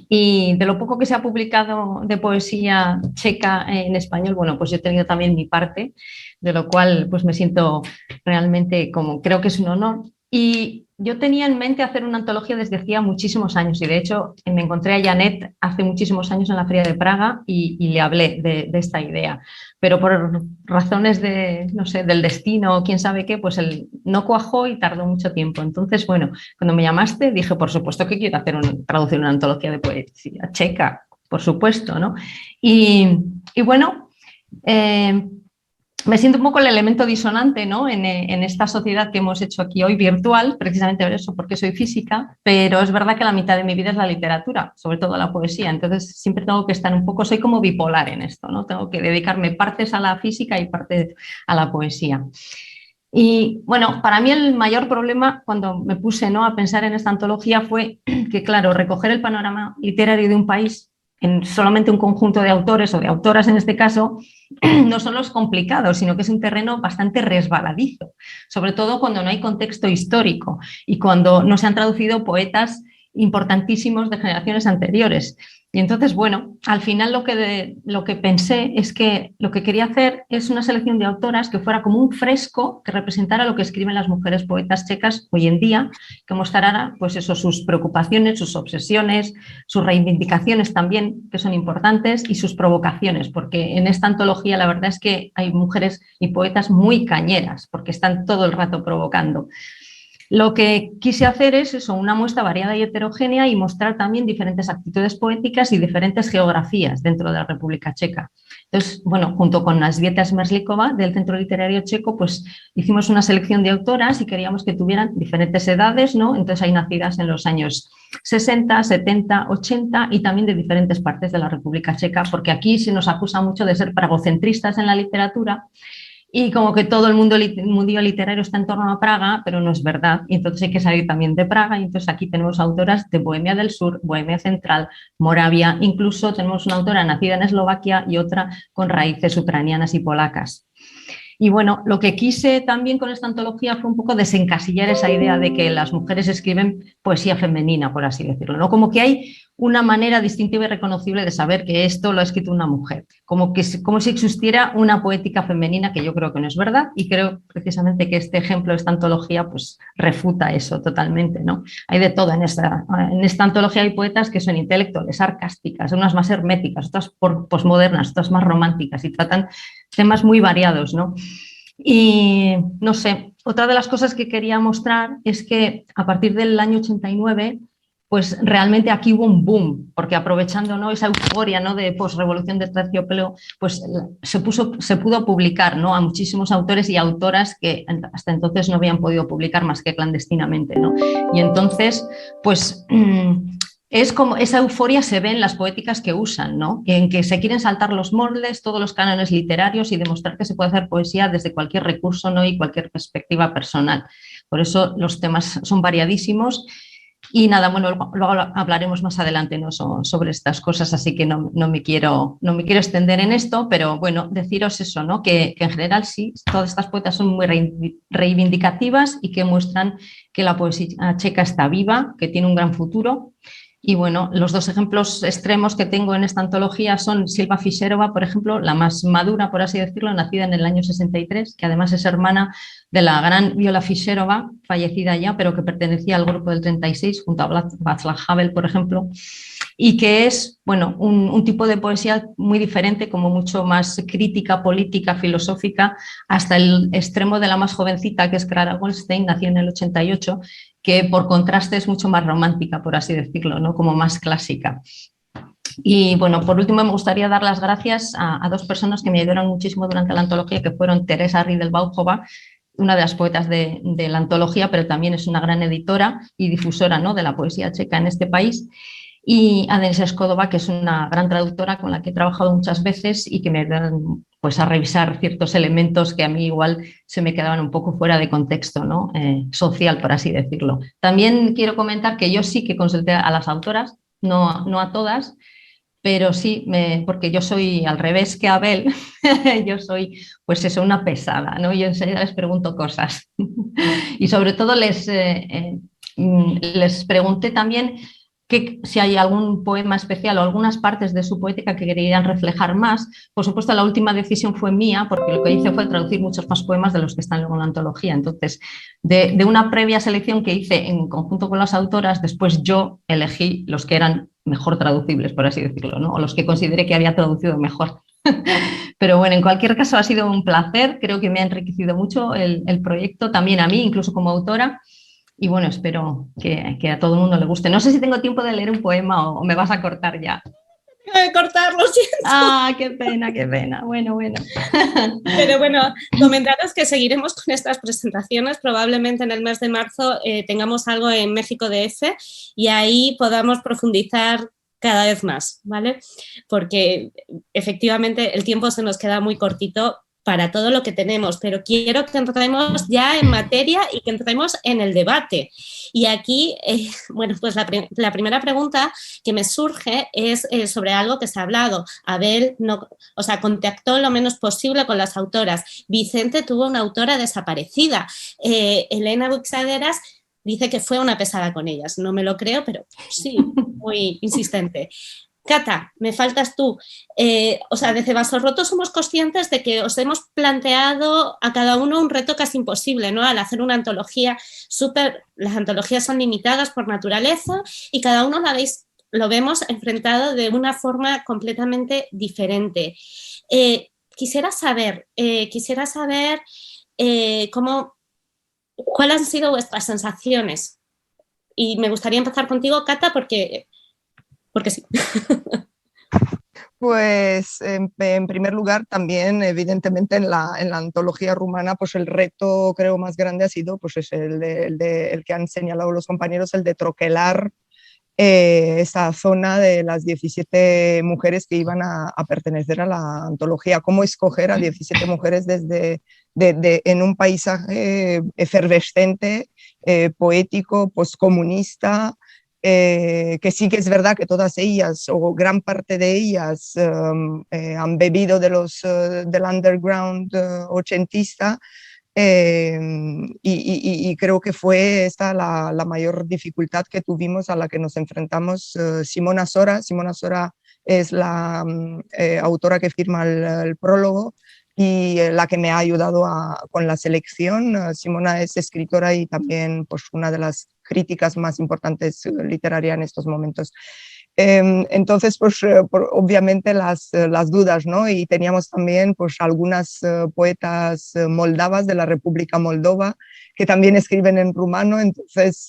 Y de lo poco que se ha publicado de poesía checa en español, bueno, pues yo he tenido también mi parte, de lo cual pues me siento realmente como, creo que es un honor. Y yo tenía en mente hacer una antología desde hacía muchísimos años y de hecho me encontré a Janet hace muchísimos años en la Feria de Praga y le hablé de esta idea. Pero por razones de, no sé, del destino, quién sabe qué, pues no cuajó y tardó mucho tiempo. Entonces, bueno, cuando me llamaste dije, por supuesto que quiero traducir una antología de poesía checa, por supuesto, ¿no? Y bueno, me siento un poco el elemento disonante, ¿no? en esta sociedad que hemos hecho aquí hoy virtual, precisamente por eso, porque soy física, pero es verdad que la mitad de mi vida es la literatura, sobre todo la poesía, entonces siempre tengo que estar un poco, soy como bipolar en esto, ¿no? Tengo que dedicarme partes a la física y partes a la poesía. Y bueno, para mí el mayor problema cuando me puse, ¿no?, a pensar en esta antología fue que, claro, recoger el panorama literario de un país en solamente un conjunto de autores o de autoras en este caso, no solo es complicado, sino que es un terreno bastante resbaladizo, sobre todo cuando no hay contexto histórico y cuando no se han traducido poetas importantísimos de generaciones anteriores. Y entonces, bueno, al final lo que pensé es que lo que quería hacer es una selección de autoras que fuera como un fresco que representara lo que escriben las mujeres poetas checas hoy en día, que mostrara pues eso, sus preocupaciones, sus obsesiones, sus reivindicaciones también, que son importantes, y sus provocaciones, porque en esta antología la verdad es que hay mujeres y poetas muy cañeras, porque están todo el rato provocando. Lo que quise hacer es eso, una muestra variada y heterogénea y mostrar también diferentes actitudes poéticas y diferentes geografías dentro de la República Checa. Entonces, bueno, junto con Nazbieta Smrzlikova del Centro Literario Checo, pues hicimos una selección de autoras y queríamos que tuvieran diferentes edades, ¿no? Entonces hay nacidas en los años 60, 70, 80 y también de diferentes partes de la República Checa, porque aquí se nos acusa mucho de ser pragocentristas en la literatura, y como que todo el mundo literario está en torno a Praga, pero no es verdad. Y entonces hay que salir también de Praga. Y entonces aquí tenemos autoras de Bohemia del Sur, Bohemia Central, Moravia. Incluso tenemos una autora nacida en Eslovaquia y otra con raíces ucranianas y polacas. Y bueno, lo que quise también con esta antología fue un poco desencasillar esa idea de que las mujeres escriben poesía femenina, por así decirlo, ¿no? Como que hay una manera distintiva y reconocible de saber que esto lo ha escrito una mujer, como si existiera una poética femenina, que yo creo que no es verdad, y creo precisamente que este ejemplo, esta antología, pues refuta eso totalmente, ¿no? Hay de todo en esta antología, hay poetas que son intelectuales, sarcásticas, unas más herméticas, otras posmodernas, otras más románticas, y tratan temas muy variados, ¿no? Y no sé, otra de las cosas que quería mostrar es que a partir del año 89, pues realmente aquí hubo un boom, porque aprovechando, ¿no?, esa euforia, ¿no?, de posrevolución de Terciopelo, pues se pudo publicar, ¿no?, a muchísimos autores y autoras que hasta entonces no habían podido publicar más que clandestinamente, ¿no? Y entonces, pues es como esa euforia se ve en las poéticas que usan, ¿no?, en que se quieren saltar los moldes, todos los cánones literarios y demostrar que se puede hacer poesía desde cualquier recurso, ¿no?, y cualquier perspectiva personal. Por eso los temas son variadísimos. Y nada, bueno, luego hablaremos más adelante, ¿no?, sobre estas cosas, así que no me quiero extender en esto, pero bueno, deciros eso, ¿no?, que en general sí, todas estas poetas son muy reivindicativas y que muestran que la poesía checa está viva, que tiene un gran futuro. Y bueno, los dos ejemplos extremos que tengo en esta antología son Silva Fiserova, por ejemplo, la más madura, por así decirlo, nacida en el año 63, que además es hermana de la gran Viola Fiserova, fallecida ya, pero que pertenecía al grupo del 36, junto a Václav Havel, por ejemplo, y que es, bueno, un tipo de poesía muy diferente, como mucho más crítica, política, filosófica, hasta el extremo de la más jovencita, que es Clara Goldstein, nació en el 88, que por contraste es mucho más romántica, por así decirlo, ¿no? Como más clásica. Y bueno, por último me gustaría dar las gracias a dos personas que me ayudaron muchísimo durante la antología, que fueron Teresa Ridel-Bauchova, una de las poetas de la antología, pero también es una gran editora y difusora, ¿no?, de la poesía checa en este país, y a Denisa Skodova, que es una gran traductora con la que he trabajado muchas veces y que me ayudan, pues, a revisar ciertos elementos que a mí igual se me quedaban un poco fuera de contexto, ¿no?, social, por así decirlo. También quiero comentar que yo sí que consulté a las autoras, no a todas, pero sí, porque yo soy al revés que Abel, yo soy, pues eso, una pesada, ¿no? Yo enseguida les pregunto cosas. Y sobre todo les pregunté también si hay algún poema especial o algunas partes de su poética que querían reflejar más. Por supuesto, la última decisión fue mía, porque lo que hice fue traducir muchos más poemas de los que están luego en la antología. Entonces, de una previa selección que hice en conjunto con las autoras, después yo elegí los que eran mejor traducibles, por así decirlo, ¿no?, o los que consideré que había traducido mejor. Pero bueno, en cualquier caso ha sido un placer, creo que me ha enriquecido mucho el proyecto, también a mí, incluso como autora. Y bueno, espero que a todo el mundo le guste. No sé si tengo tiempo de leer un poema o me vas a cortar ya. Tengo que cortar, lo siento. Ah, qué pena, qué pena. Bueno. Pero bueno, comentaros que seguiremos con estas presentaciones. Probablemente en el mes de marzo tengamos algo en México DF y ahí podamos profundizar cada vez más, ¿vale? Porque efectivamente el tiempo se nos queda muy cortito para todo lo que tenemos, pero quiero que entremos ya en materia y que entremos en el debate. Y aquí, bueno, pues la primera pregunta que me surge es sobre algo que se ha hablado. Abel contactó lo menos posible con las autoras. Vicente tuvo una autora desaparecida. Elena Buixaderas dice que fue una pesada con ellas. No me lo creo, pero sí, muy insistente. Cata, me faltas tú. Desde Vasos Rotos somos conscientes de que os hemos planteado a cada uno un reto casi imposible, ¿no? Al hacer una antología las antologías son limitadas por naturaleza y cada uno lo vemos enfrentado de una forma completamente diferente. Quisiera saber cuáles han sido vuestras sensaciones. Y me gustaría empezar contigo, Cata, porque sí. Pues en primer lugar también evidentemente en la antología rumana pues el reto creo más grande ha sido pues el que han señalado los compañeros, el de troquelar esa zona de las 17 mujeres que iban a pertenecer a la antología, cómo escoger a 17 mujeres en un paisaje efervescente, poético, postcomunista, que sí que es verdad que todas ellas o gran parte de ellas han bebido del underground ochentista, y creo que fue esta la mayor dificultad que tuvimos, a la que nos enfrentamos. Simona Sora es la autora que firma el prólogo y la que me ha ayudado con la selección. Simona es escritora y también pues, una de las críticas más importantes literarias en estos momentos. Entonces, pues obviamente las dudas, ¿no? Y teníamos también pues algunas poetas moldavas de la República Moldova que también escriben en rumano, entonces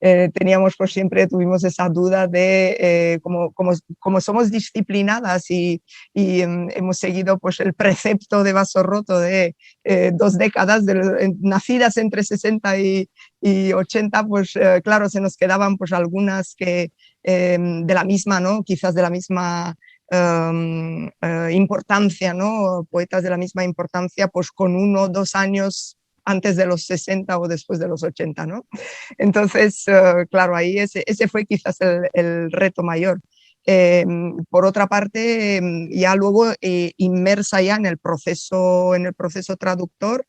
teníamos pues siempre tuvimos esa duda de como somos disciplinadas y hemos seguido pues el precepto de Vaso Roto de 2 décadas nacidas entre 60 y 80, pues claro, se nos quedaban pues algunas que de la misma, ¿no? Quizás de la misma importancia, ¿no? Poetas de la misma importancia, pues con 1 o 2 años antes de los 60 o después de los 80, ¿no? Entonces, claro, ahí ese fue quizás el reto mayor. Por otra parte, ya luego inmersa ya en el proceso traductor,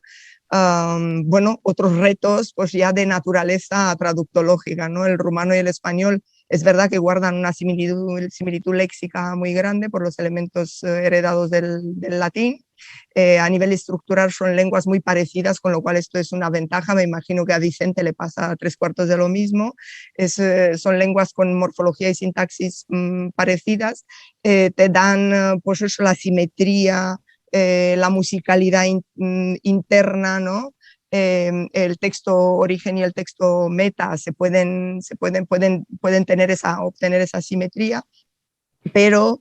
bueno, otros retos pues ya de naturaleza traductológica, ¿no? El rumano y el español Es verdad que guardan una similitud léxica muy grande por los elementos heredados del latín. A nivel estructural son lenguas muy parecidas, con lo cual esto es una ventaja. Me imagino que a Vicente le pasa 3/4 de lo mismo. Son lenguas con morfología y sintaxis parecidas. Te dan pues eso, la simetría, la musicalidad interna, ¿no? El texto origen y el texto meta pueden obtener esa simetría, pero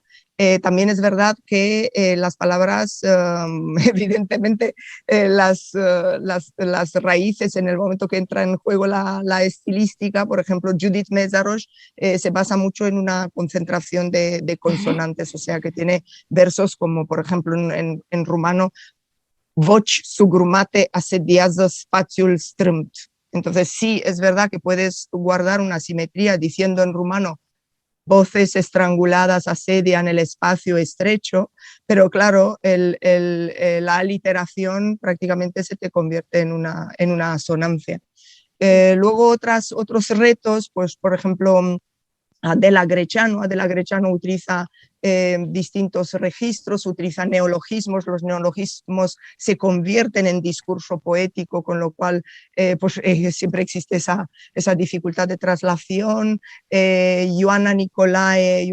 también es verdad que las palabras, evidentemente, las raíces en el momento que entra en juego la estilística, por ejemplo, Judith Mészáros se basa mucho en una concentración de consonantes, o sea que tiene versos como, por ejemplo, en rumano, voci sugrumate assediază spațiul strâmt. Entonces sí, es verdad que puedes guardar una simetría diciendo en rumano voces estranguladas asedian el espacio estrecho, pero claro, la aliteración prácticamente se te convierte en una asonancia. Luego otros retos, pues por ejemplo, Adela Greciano utiliza distintos registros, utiliza neologismos, los neologismos se convierten en discurso poético, con lo cual siempre existe esa dificultad de traslación. Ioana Nicolae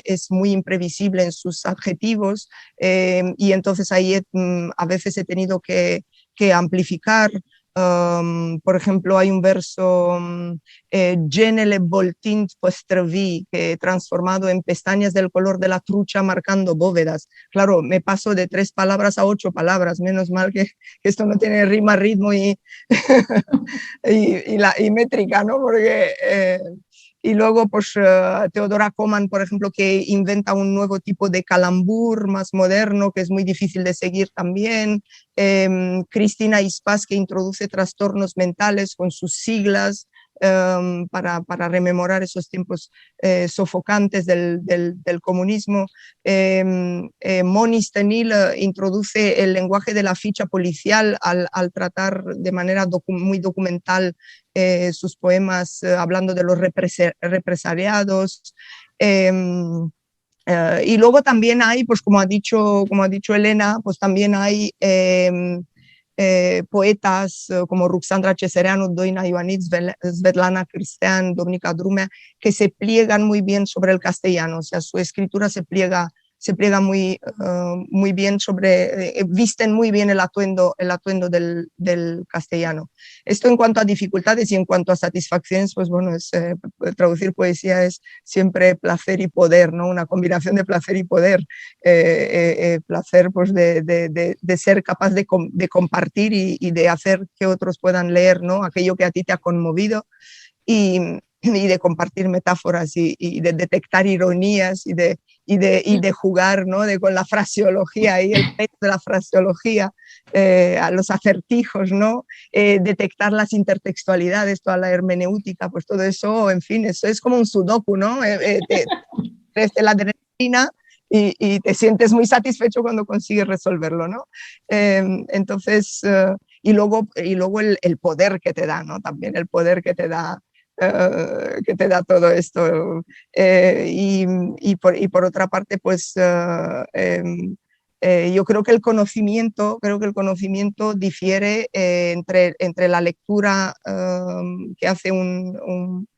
es muy imprevisible en sus adjetivos y entonces ahí a veces he tenido que amplificar. Por ejemplo, hay un verso genele voltint postrăvi, que transformado en pestañas del color de la trucha marcando bóvedas. Claro, me paso de 3 palabras a 8 palabras, menos mal que esto no tiene rima, ritmo y métrica, ¿no? Porque y luego, pues, Teodora Coman, por ejemplo, que inventa un nuevo tipo de calambur más moderno, que es muy difícil de seguir también. Cristina Ispás, que introduce trastornos mentales con sus siglas para rememorar esos tiempos sofocantes del comunismo. Moni Stenil introduce el lenguaje de la ficha policial al tratar de manera muy documental sus poemas hablando de los represaliados. Y luego también hay, pues como ha dicho Elena, pues también hay poetas como Ruxandra Cesereanu, Doina Ioannis, Svetlana Cristian, Domnica Drumea, que se pliegan muy bien sobre el castellano, o sea, su escritura se pliega muy bien visten muy bien el atuendo del castellano. Esto en cuanto a dificultades, y en cuanto a satisfacciones, pues bueno, traducir poesía es siempre placer y poder, ¿no? Una combinación de placer y poder. Placer pues de ser capaz de compartir y de hacer que otros puedan leer, ¿no? Aquello que a ti te ha conmovido, y de compartir metáforas y de detectar ironías y de jugar, ¿no? Con la fraseología y el peso de la fraseología, a los acertijos, ¿no? Detectar las intertextualidades, toda la hermenéutica, pues todo eso, en fin, eso es como un sudoku, ¿no? Desde la adrenalina y te sientes muy satisfecho cuando consigues resolverlo, ¿no? Entonces, y luego el poder que te da, ¿no? También el poder que te da todo esto. Y por otra parte, pues yo creo que el conocimiento difiere entre la lectura que hace un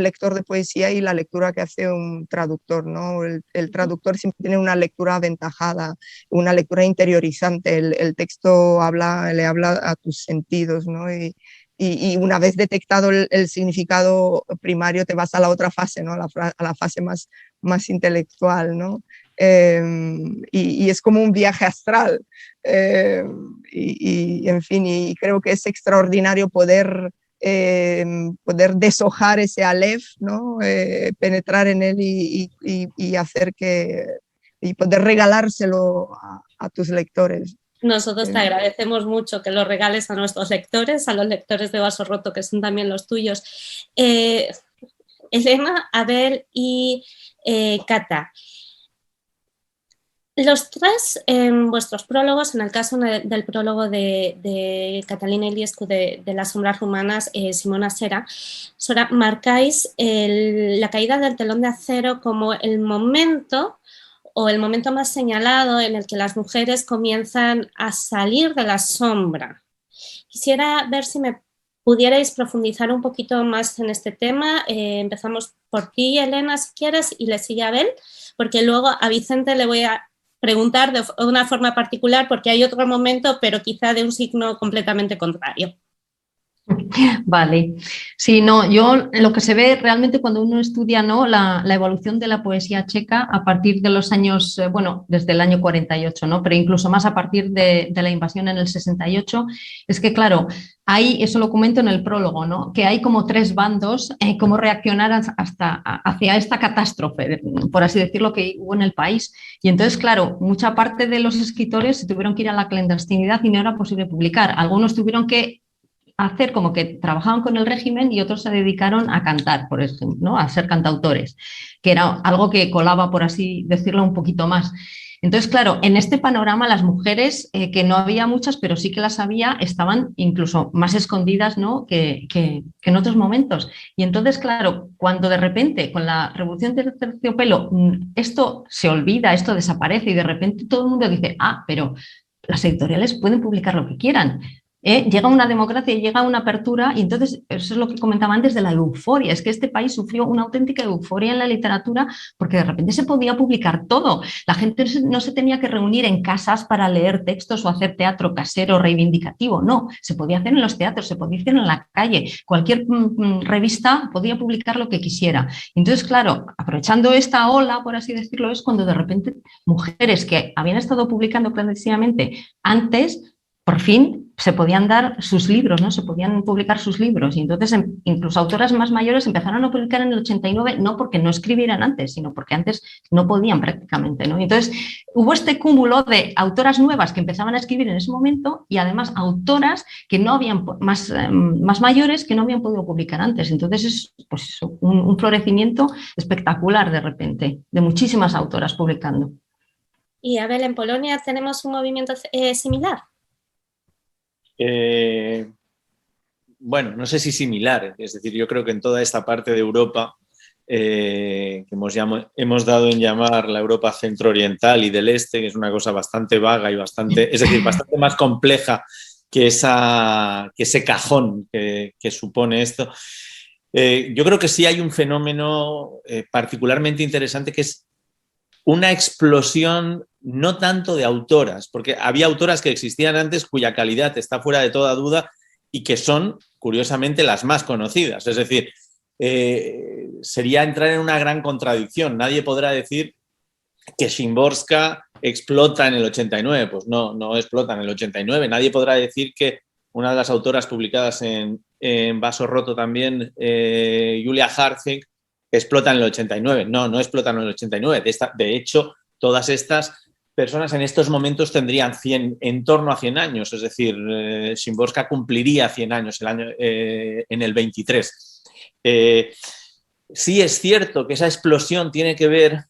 lector de poesía y la lectura que hace un traductor, ¿no? El traductor siempre tiene una lectura aventajada, una lectura interiorizante. El texto le habla a tus sentidos, ¿no? Y una vez detectado el significado primario, te vas a la otra fase, ¿no? A la fase más intelectual, ¿no? Y es como un viaje astral. En fin, y creo que es extraordinario poder deshojar ese aleph, ¿no? Penetrar en él y hacer y poder regalárselo a tus lectores. Nosotros te agradecemos mucho que lo regales a nuestros lectores, a los lectores de Vaso Roto, que son también los tuyos. Elena, Abel y Cata, Los tres en vuestros prólogos, en el caso del prólogo de Catalina Iliescu de Las sombras rumanas, Simona Sora, marcáis la caída del telón de acero como el momento o el momento más señalado en el que las mujeres comienzan a salir de la sombra. Quisiera ver si me pudierais profundizar un poquito más en este tema. Empezamos por ti, Elena, si quieres, y le sigue Abel, porque luego a Vicente le voy a preguntar de una forma particular porque hay otro momento, pero quizá de un signo completamente contrario. Vale, sí, no, yo lo que se ve realmente cuando uno estudia, ¿no?, la evolución de la poesía checa a partir de los años, bueno, desde el año 48, ¿no?, pero incluso más a partir de la invasión en el 68, es que claro, hay, eso lo comento en el prólogo, ¿no?, que hay como tres bandos, cómo reaccionar hacia esta catástrofe, por así decirlo, que hubo en el país. Y entonces, claro, mucha parte de los escritores se tuvieron que ir a la clandestinidad y no era posible publicar. Algunos tuvieron que hacer como que trabajaban con el régimen y otros se dedicaron a cantar, por ejemplo, ¿no?, a ser cantautores, que era algo que colaba, por así decirlo, un poquito más. Entonces, claro, en este panorama las mujeres, que no había muchas, pero sí que las había, estaban incluso más escondidas, ¿no?, que en otros momentos. Y entonces, claro, cuando de repente con la revolución del terciopelo esto se olvida, esto desaparece y de repente todo el mundo dice, ah, pero las editoriales pueden publicar lo que quieran. Llega una democracia, llega una apertura y entonces eso es lo que comentaba antes de la euforia, es que este país sufrió una auténtica euforia en la literatura porque de repente se podía publicar todo, la gente no se tenía que reunir en casas para leer textos o hacer teatro casero reivindicativo, no, se podía hacer en los teatros, se podía hacer en la calle, cualquier revista podía publicar lo que quisiera. Entonces, claro, aprovechando esta ola, por así decirlo, es cuando de repente mujeres que habían estado publicando clandestinamente antes, por fin se podían dar sus libros, ¿no?, se podían publicar sus libros y entonces incluso autoras más mayores empezaron a publicar en el 89, no porque no escribieran antes, sino porque antes no podían prácticamente, ¿no? Entonces hubo este cúmulo de autoras nuevas que empezaban a escribir en ese momento y además autoras que no habían, más mayores que no habían podido publicar antes. Entonces es pues, un florecimiento espectacular de repente, de muchísimas autoras publicando. Y Abel, ¿en Polonia tenemos un movimiento similar? Bueno, no sé si similar, es decir, yo creo que en toda esta parte de Europa, que hemos dado en llamar la Europa centro-oriental y del este, que es una cosa bastante vaga y bastante, es decir, bastante más compleja que ese cajón que supone esto. Yo creo que sí hay un fenómeno particularmente interesante que es una explosión no tanto de autoras, porque había autoras que existían antes cuya calidad está fuera de toda duda y que son, curiosamente, las más conocidas. Es decir, sería entrar en una gran contradicción. Nadie podrá decir que Szymborska explota en el 89. Pues no explota en el 89. Nadie podrá decir que una de las autoras publicadas en Vaso Roto también, Julia Hartwig, explota en el 89. No explotan en el 89. De hecho, todas estas personas en estos momentos tendrían en torno a 100 años. Es decir, Szymborska cumpliría 100 años en el 23. Sí es cierto que esa explosión tiene que ver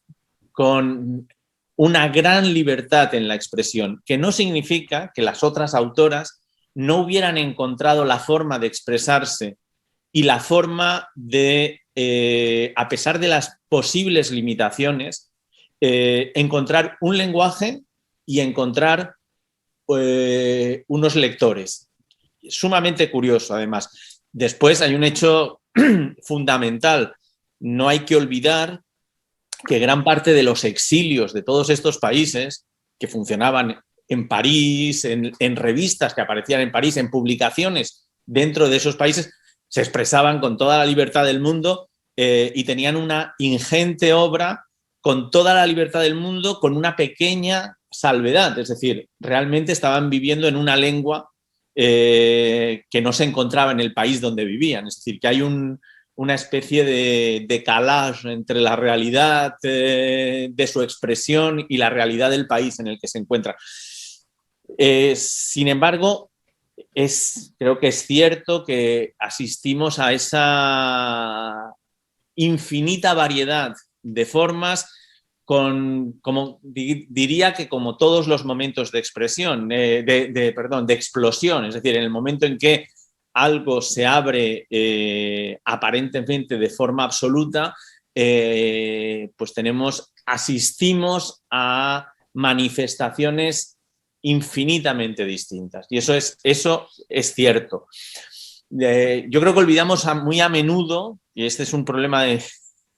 con una gran libertad en la expresión, que no significa que las otras autoras no hubieran encontrado la forma de expresarse y la forma de, a pesar de las posibles limitaciones, encontrar un lenguaje y encontrar unos lectores. Sumamente curioso, además. Después hay un hecho fundamental. No hay que olvidar que gran parte de los exilios de todos estos países que funcionaban en París, en revistas que aparecían en París, en publicaciones dentro de esos países, se expresaban con toda la libertad del mundo y tenían una ingente obra con toda la libertad del mundo, con una pequeña salvedad. Es decir, realmente estaban viviendo en una lengua que no se encontraba en el país donde vivían. Es decir, que hay una especie de decalage entre la realidad de su expresión y la realidad del país en el que se encuentra. Sin embargo, creo que es cierto que asistimos a esa infinita variedad de formas como diría que como todos los momentos de expresión, de explosión, es decir, en el momento en que algo se abre aparentemente de forma absoluta, pues asistimos a manifestaciones infinitamente distintas. Y eso es cierto. Yo creo que olvidamos muy a menudo, y este es un problema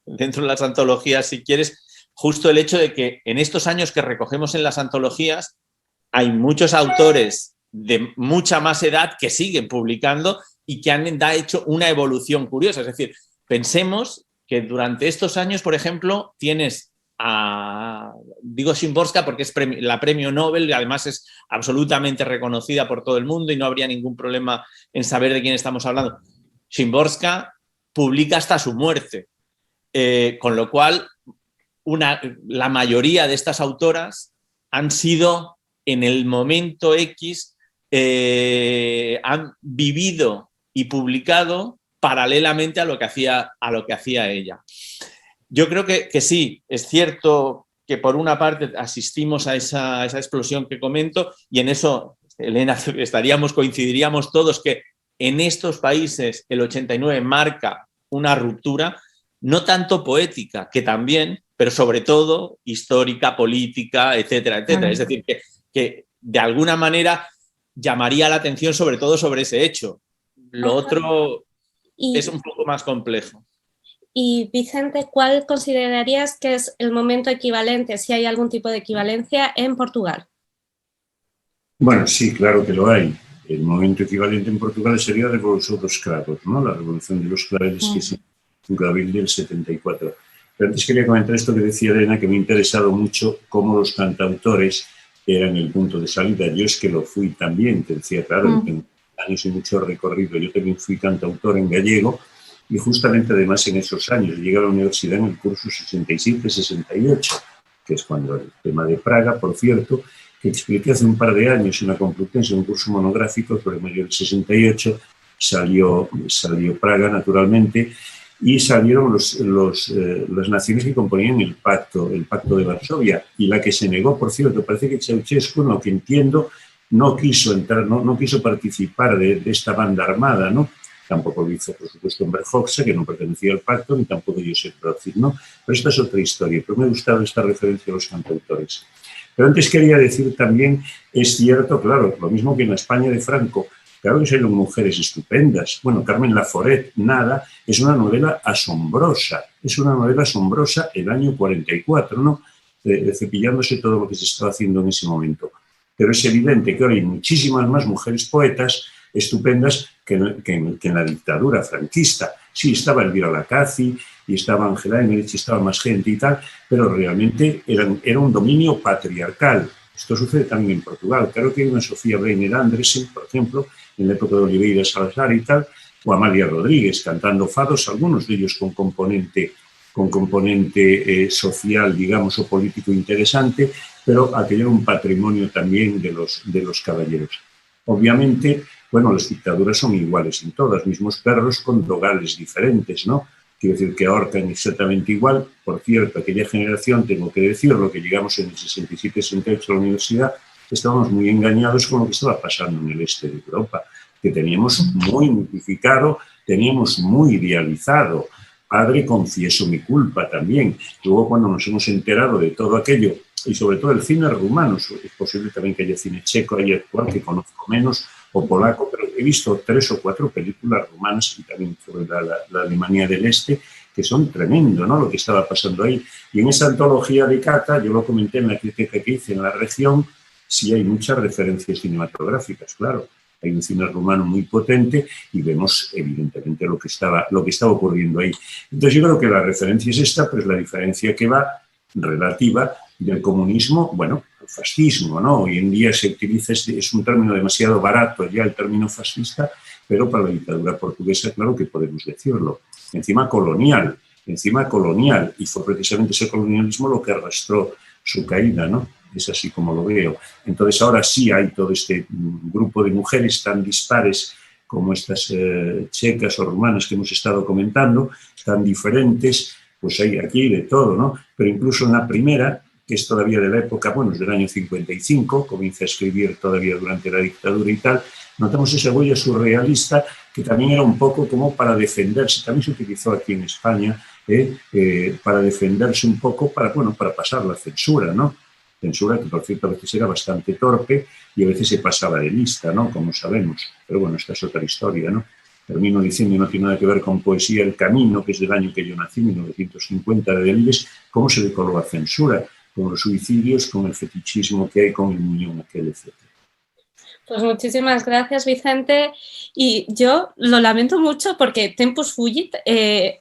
dentro de las antologías, si quieres, justo el hecho de que en estos años que recogemos en las antologías hay muchos autores de mucha más edad que siguen publicando y que han hecho una evolución curiosa. Es decir, pensemos que durante estos años, por ejemplo, tienes digo Szymborska porque es la premio Nobel, y además es absolutamente reconocida por todo el mundo y no habría ningún problema en saber de quién estamos hablando. Szymborska publica hasta su muerte, con lo cual la mayoría de estas autoras han sido en el momento X, han vivido y publicado paralelamente a lo que hacía ella. Yo creo que sí, es cierto que por una parte asistimos a esa explosión que comento, y en eso, Elena, coincidiríamos todos que en estos países el 89 marca una ruptura, no tanto poética, que también, pero sobre todo histórica, política, etcétera, etcétera. Es decir, que de alguna manera llamaría la atención sobre todo sobre ese hecho. Lo otro es un poco más complejo. Y Vicente, ¿cuál considerarías que es el momento equivalente, si hay algún tipo de equivalencia, en Portugal? Bueno, sí, claro que lo hay. El momento equivalente en Portugal sería la Revolución dos Cravos, ¿no? La Revolución de los Claveles, que es en abril del 74. Pero antes quería comentar esto que decía Elena, que me ha interesado mucho cómo los cantautores eran el punto de salida. Yo es que lo fui también, te decía, claro, tengo años y mucho recorrido. Yo también fui cantautor en gallego y justamente además en esos años llegué a la universidad en el curso 67-68, que es cuando el tema de Praga, por cierto, que expliqué hace un par de años en la Complutense, en un curso monográfico, sobre medio del 68, salió Praga, naturalmente, y salieron las naciones que componían el pacto de Varsovia, y la que se negó, por cierto, parece que Ceausescu, lo que entiendo, no quiso entrar, no quiso participar de esta banda armada, ¿no? Tampoco lo hizo, por supuesto, Enver Hoxha, que no pertenecía al pacto, ni tampoco Josep Broz, ¿no? Pero esta es otra historia, pero me ha gustado esta referencia a los cantautores. Pero antes quería decir también, es cierto, claro, lo mismo que en la España de Franco, claro que salieron mujeres estupendas. Bueno, Carmen Laforet, nada, es una novela asombrosa. Es una novela asombrosa el año 44, ¿no? Cepillándose todo lo que se estaba haciendo en ese momento. Pero es evidente que ahora hay muchísimas más mujeres poetas estupendas que en la dictadura franquista. Sí, estaba Elvira Lacazzi y estaba Ángela Emmerich y estaba más gente y tal, pero realmente era un dominio patriarcal. Esto sucede también en Portugal. Claro que hay una Sofía Breiner Andresen, por ejemplo, en la época de Oliveira Salazar y tal, o Amalia Rodríguez cantando fados, algunos de ellos con componente social, digamos, o político interesante, pero aquello era un patrimonio también de los caballeros. Obviamente, bueno, las dictaduras son iguales en todas, mismos perros con dogales diferentes, ¿no? Quiero decir que ahorcan exactamente igual. Por cierto, aquella generación, tengo que decirlo, que llegamos en el 67-68 a la universidad, estábamos muy engañados con lo que estaba pasando en el este de Europa, que teníamos muy mitificado, teníamos muy idealizado. Padre, confieso mi culpa también. Luego, cuando nos hemos enterado de todo aquello, y sobre todo el cine rumano, es posible también que haya cine checo ahí actual, que conozco menos, o polaco, pero he visto 3 o 4 películas rumanas y también sobre la Alemania del Este, que son tremendo, ¿no?, lo que estaba pasando ahí. Y en esa antología de Cata, yo lo comenté en la crítica que hice en La Región, sí hay muchas referencias cinematográficas, claro. Hay un cine rumano muy potente y vemos, evidentemente, lo que estaba ocurriendo ahí. Entonces, yo creo que la referencia es esta, pero es la diferencia que va relativa del comunismo, bueno, al fascismo, ¿no? Hoy en día se utiliza, es un término demasiado barato ya el término fascista, pero para la dictadura portuguesa, claro que podemos decirlo. Encima colonial, y fue precisamente ese colonialismo lo que arrastró su caída, ¿no? Es así como lo veo. Entonces ahora sí hay todo este grupo de mujeres tan dispares como estas checas o rumanas que hemos estado comentando, tan diferentes, pues hay aquí de todo, ¿no? Pero incluso en la primera, que es todavía de la época, bueno, es del año 55, comienza a escribir todavía durante la dictadura y tal, notamos esa huella surrealista que también era un poco como para defenderse, también se utilizó aquí en España, para defenderse un poco, para pasar la censura, ¿no? Censura que, por cierto, a veces era bastante torpe y a veces se pasaba de lista, ¿no? Como sabemos. Pero bueno, esta es otra historia, ¿no? Termino diciendo, y no tiene nada que ver con poesía, El Camino, que es del año que yo nací, 1950, de Delibes, cómo se le coló la censura, con los suicidios, con el fetichismo que hay, con el muñón aquel, etc. Pues muchísimas gracias, Vicente. Y yo lo lamento mucho porque tempus fugit,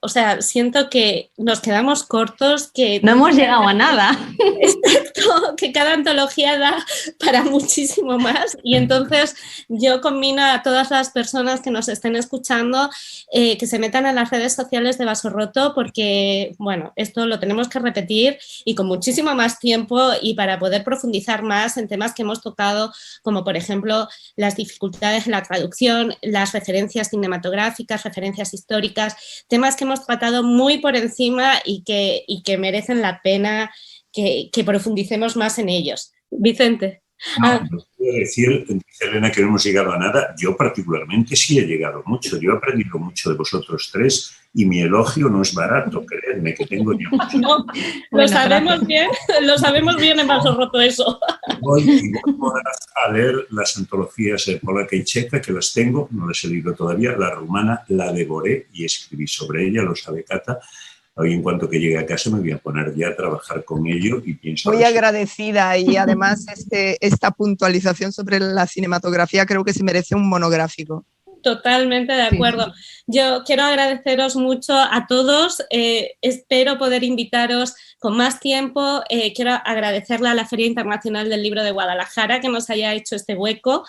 o sea, siento que nos quedamos cortos, que no hemos llegado a nada. Exacto, que cada antología da para muchísimo más. Y entonces yo conmino a todas las personas que nos estén escuchando que se metan en las redes sociales de Vaso Roto porque, bueno, esto lo tenemos que repetir y con muchísimo más tiempo y para poder profundizar más en temas que hemos tocado, como por ejemplo las dificultades en la traducción, las referencias cinematográficas, referencias históricas, temas que hemos tratado muy por encima y que merecen la pena que profundicemos más en ellos. Vicente. No quiero decir, Elena, que no hemos llegado a nada. Yo particularmente sí he llegado mucho. Yo he aprendido mucho de vosotros tres y mi elogio no es barato, creedme, que tengo yo mucho. No, lo sabemos bien en Vaso Roto eso. Voy a leer las antologías polaca y checa, que las tengo, no las he leído todavía. La rumana la devoré y escribí sobre ella, lo sabe Cata. Hoy, en cuanto que llegue a casa, me voy a poner ya a trabajar con ello y pienso... Muy agradecida y además esta puntualización sobre la cinematografía creo que se merece un monográfico. Totalmente de acuerdo. Sí. Yo quiero agradeceros mucho a todos. Espero poder invitaros con más tiempo. Quiero agradecerle a la Feria Internacional del Libro de Guadalajara que nos haya hecho este hueco.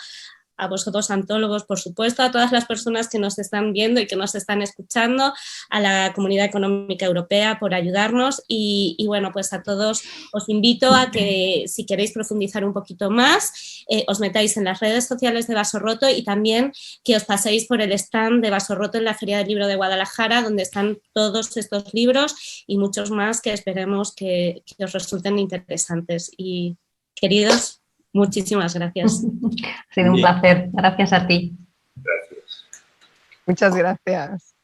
A vosotros antólogos, por supuesto, a todas las personas que nos están viendo y que nos están escuchando, a la Comunidad Económica Europea por ayudarnos y bueno, pues a todos os invito a que si queréis profundizar un poquito más, os metáis en las redes sociales de Vaso Roto y también que os paséis por el stand de Vaso Roto en la Feria del Libro de Guadalajara, donde están todos estos libros y muchos más que esperemos que os resulten interesantes. Y queridos, muchísimas gracias. Ha sido un placer. Gracias a ti. Gracias. Muchas gracias.